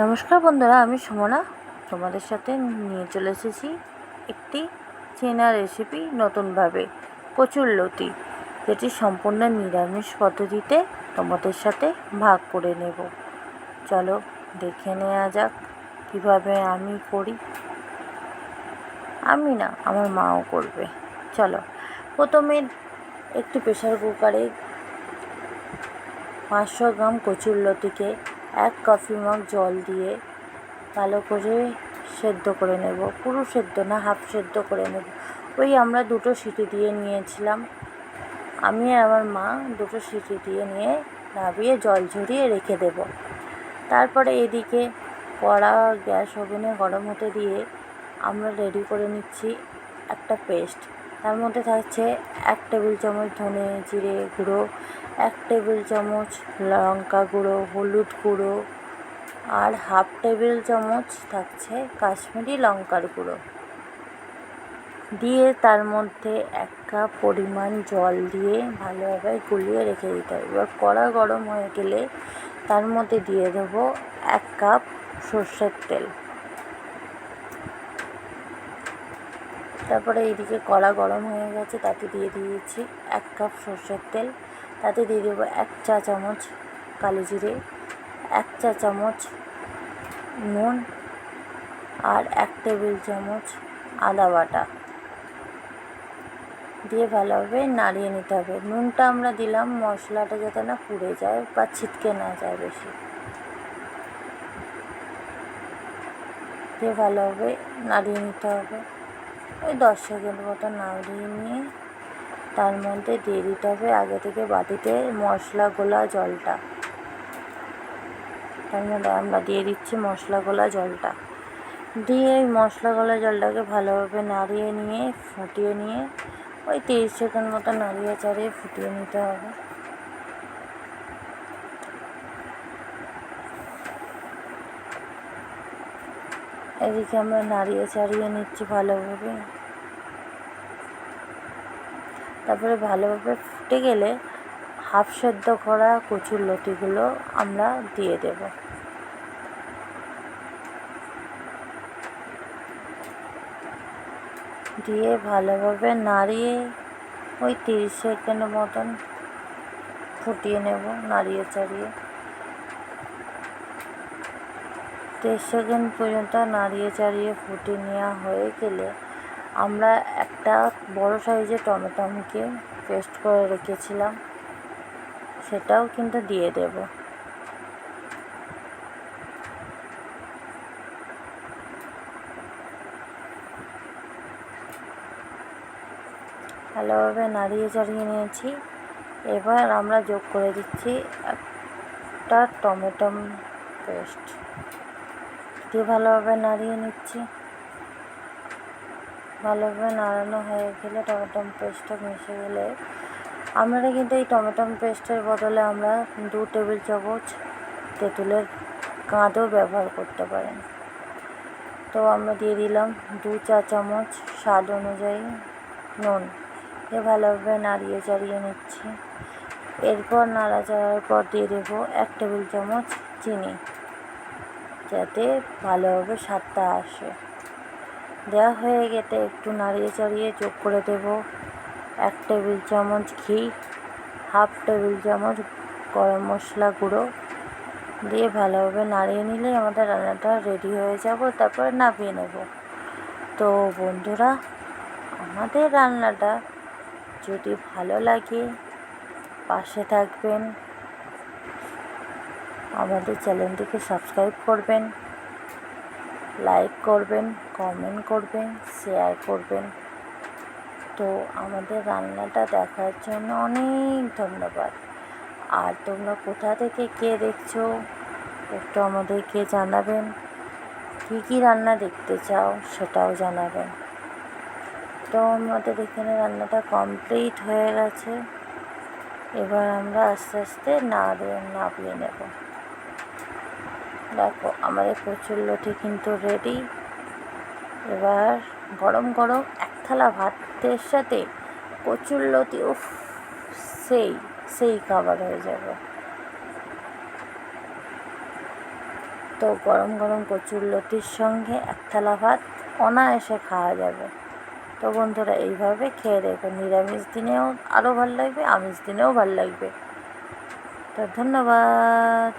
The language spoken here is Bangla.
নমস্কার বন্ধুরা, আমি সুমনা তোমাদের সাথে নিয়ে চলে এসেছি একটি চেনা রেসিপি নতুনভাবে কচুরলতি, যেটি সম্পূর্ণ নিরামিষ পদ্ধতিতে তোমাদের সাথে ভাগ করে নেব। চলো দেখে নেওয়া যাক কীভাবে আমি করি। আমি না, আমার মাও করবে। চলো, প্রথমে একটি প্রেসার কুকারে 500 গ্রাম কচুরলতিকে 1 কফি মগ জল দিয়ে ভালো করে সেদ্ধ করে নেব। পুরো সেদ্ধ না, হাফ সেদ্ধ করে নেব। ওই আমরা 2টো সিটি দিয়ে নিয়েছিলাম, আমি আর আমার মা 2টো সিটি দিয়ে নিয়ে নামিয়ে জল ঝরিয়ে রেখে দেব। তারপরে এদিকে কড়া গ্যাস ওভেনে গরম হতে দিয়ে আমরা রেডি করে নিচ্ছি একটা পেস্ট। তার মধ্যে থাকছে 1 টেবিল চামচ ধনে জিরে গুঁড়ো, 1 টেবিল চামচ লঙ্কা গুঁড়ো, হলুদ গুঁড়ো, আর হাফ টেবিল চামচ থাকছে কাশ্মীরি লঙ্কার গুঁড়ো দিয়ে তার মধ্যে 1 কাপ পরিমাণ জল দিয়ে ভালোভাবে গুলিয়ে রেখে দিতে হবে। এবার কড়া গরম হয়ে গেলে তার মধ্যে দিয়ে দেবো 1 কাপ সর্ষের তেল। তারপরে এইদিকে কড়া গরম হয়ে গেছে, তাতে দিয়ে দিয়েছি 1 কাপ সর্ষের তেল। তাতে দিয়ে দেবো 1 চা চামচ কালো জিরে, 1 চা চামচ নুন আর 1 টেবিল চামচ আদা বাটা দিয়ে ভালোভাবে নাড়িয়ে নিতে হবে। নুনটা আমরা দিলাম মশলাটা যাতে না পুড়ে যায় বা ছিটকে না যায় বেশি, দিয়ে ভালোভাবে নাড়িয়ে নিতে হবে। ওই 10 সেকেন্ড মতো নাড়িয়ে নিয়ে তার মধ্যে দিয়ে দিতে হবে আগে থেকে বাটিতে মশলা গোলা জলটা। তার মধ্যে আমরা দিয়ে দিচ্ছি মশলা গোলা জলটা, দিয়ে এই মশলা গোলা জলটাকে ভালোভাবে নাড়িয়ে নিয়ে ফুটিয়ে নিয়ে ওই 30 সেকেন্ড মতো নাড়িয়ে চাড়িয়ে ফুটিয়ে নিতে হবে। এদিকে আমরা নাড়িয়ে চাড়িয়ে নিচ্ছি ভালোভাবে। তারপরে ভালোভাবে ফুটে গেলে হাফ সেদ্ধ করা কচুরলতিগুলো আমরা দিয়ে দেব। দিয়ে ভালোভাবে নাড়িয়ে ওই 30 সেকেন্ড মতন ফুটিয়ে নেব নাড়িয়ে চাড়িয়ে। 30 সেকেন্ড পর্যন্ত নাড়িয়ে চাড়িয়ে ফুটিয়ে নেওয়া হয়ে গেলে আমরা একটা বড় সাইজের টমেটোকে পেস্ট করে রেখেছিলাম, সেটাও কিন্তু দিয়ে দেব। ভালোভাবে নাড়িয়ে চাড়িয়ে নিয়েছি। এবার আমরা যোগ করে দিচ্ছি একটা টমেটো পেস্ট দিয়ে ভালোভাবে নাড়িয়ে নিচ্ছি। ভালোভাবে নাড়ানো হয়ে গেলে টমেটো পেস্টটা মিশে গেলে আপনারা কিন্তু এই টমেটো পেস্টের বদলে আমরা 2 টেবিল চামচ তেঁতুলের কাঁদও ব্যবহার করতে পারেন। তো আমরা দিয়ে দিলাম 2 চা চামচ স্বাদ অনুযায়ী নুন, দিয়ে ভালোভাবে নাড়িয়ে চাড়িয়ে নিচ্ছি। এরপর নাড়াচাড়ার পর দিয়ে দেবো 1 টেবিল চামচ চিনি, যাতে ভালোভাবে স্বাদটা আসে। দেওয়া হয়ে গেলে একটু নাড়িয়ে চাড়িয়ে যোগ করে দেব 1 টেবিল চামচ ঘি, হাফ টেবিল চামচ গরম মশলা গুঁড়ো দিয়ে ভালোভাবে নাড়িয়ে নিলেই আমাদের রান্নাটা রেডি হয়ে যাব। তারপরে নামিয়ে নেব। তো বন্ধুরা, আমাদের রান্নাটা যদি ভালো লাগে পাশে থাকবেন, আমাদের চ্যানেলটিকে সাবস্ক্রাইব করবেন, লাইক করবেন, কমেন্ট করবেন, শেয়ার করবেন। তো আমাদের রান্নাটা দেখার জন্য অনেক ধন্যবাদ। আর তোমরা কোথা থেকে কে দেখছো একটু আমাদেরকে জানাবেন। কী কী রান্না দেখতে চাও সেটাও জানাবেন। তো আমাদের এখানে রান্নাটা কমপ্লিট হয়ে গেছে। এবার আমরা আস্তে আস্তে নামিয়ে নেব। দেখো, আমাদের কচুরলতি কিন্তু রেডি। এবার গরম গরম 1 থালা ভাতের সাথে কচুরলতি, উফ, সেই খাবার হয়ে যাবে। তো গরম গরম কচুর লতির সঙ্গে এক থালা ভাত অনায়াসে খাওয়া যাবে। তো বন্ধুরা এইভাবে খেয়ে দেখো, নিরামিষ দিনেও আরও ভালো লাগবে, আমিষ দিনেও ভালো লাগবে। তো ধন্যবাদ।